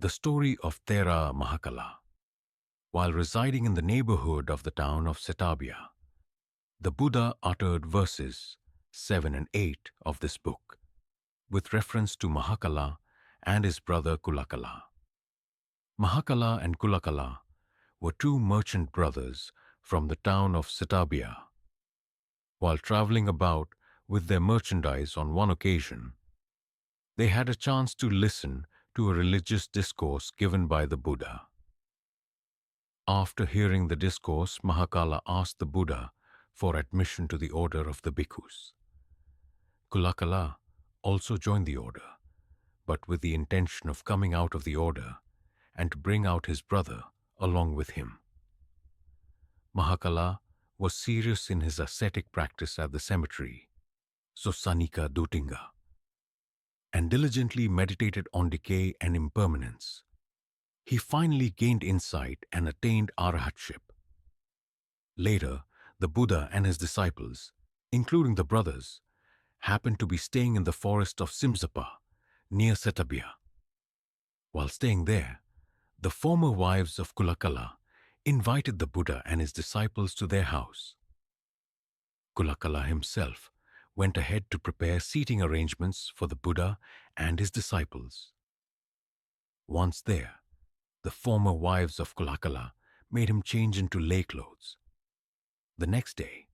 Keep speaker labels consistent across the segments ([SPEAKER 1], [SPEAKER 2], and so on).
[SPEAKER 1] The story of Thera Mahakala. While residing in the neighborhood of the town of Setabia, the Buddha uttered verses 7 and 8 of this book, with reference to Mahakala and his brother Kulakala. Mahakala and Kulakala were two merchant brothers from the town of Setabia. While traveling about with their merchandise on one occasion, they had a chance to listen to a religious discourse given by the Buddha. After hearing the discourse, Mahakala asked the Buddha for admission to the order of the bhikkhus. Kulakala also joined the order, but with the intention of coming out of the order and to bring out his brother along with him. Mahakala was serious in his ascetic practice at the cemetery, Sosanika Dutinga, and diligently meditated on decay and impermanence. He finally gained insight and attained arahatship. Later, the Buddha and his disciples, including the brothers, happened to be staying in the forest of Simsapa, near Setabia. While staying there, the former wives of Kulakala invited the Buddha and his disciples to their house. Kulakala himself went ahead to prepare seating arrangements for the Buddha and his disciples. Once there, the former wives of Kulakala made him change into lay clothes. The next day,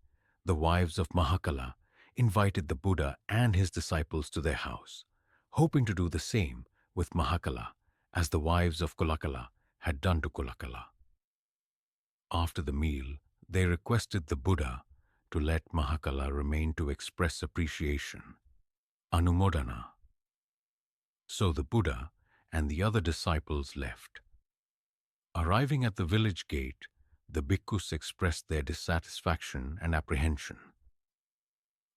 [SPEAKER 1] the wives of Mahakala invited the Buddha and his disciples to their house, hoping to do the same with Mahakala as the wives of Kulakala had done to Kulakala. After the meal, they requested the Buddha to let Mahakala remain to express appreciation, anumodana. So the Buddha and the other disciples left. Arriving at the village gate, the bhikkhus expressed their dissatisfaction and apprehension.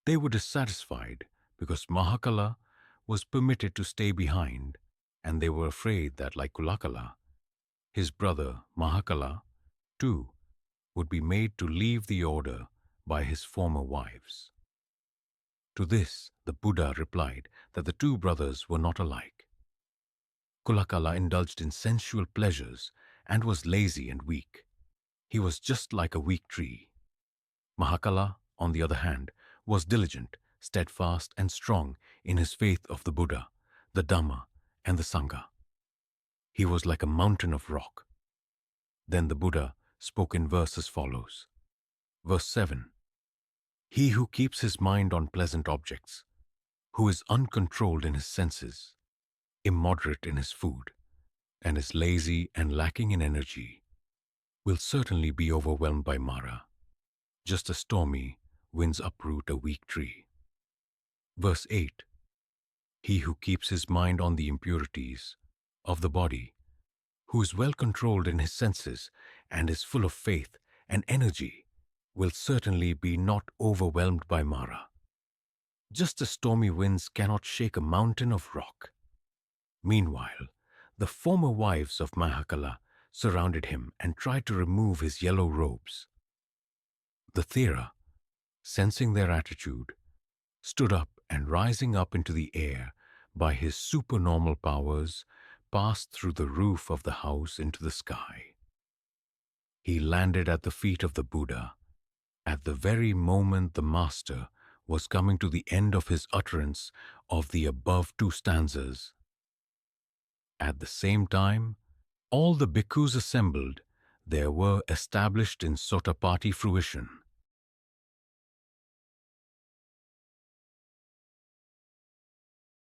[SPEAKER 1] They were dissatisfied because Mahakala was permitted to stay behind, and they were afraid that, like Kulakala, his brother Mahakala, too, would be made to leave the order by his former wives. To this, the Buddha replied that the two brothers were not alike. Kulakala indulged in sensual pleasures and was lazy and weak. He was just like a weak tree. Mahakala, on the other hand, was diligent, steadfast, and strong in his faith of the Buddha, the Dhamma, and the Sangha. He was like a mountain of rock. Then the Buddha spoke in verse as follows. Verse 7. He who keeps his mind on pleasant objects, who is uncontrolled in his senses, immoderate in his food, and is lazy and lacking in energy, will certainly be overwhelmed by Mara, just as stormy winds uproot a weak tree. Verse 8. He who keeps his mind on the impurities of the body, who is well controlled in his senses and is full of faith and energy, will certainly be not overwhelmed by Mara, just as stormy winds cannot shake a mountain of rock. Meanwhile, the former wives of Mahakala surrounded him and tried to remove his yellow robes. The Thera, sensing their attitude, stood up and, rising up into the air by his supernormal powers, passed through the roof of the house into the sky. He landed at the feet of the Buddha at the very moment the master was coming to the end of his utterance of the above two stanzas. At the same time, all the bhikkhus assembled there were established in Sotapatti fruition.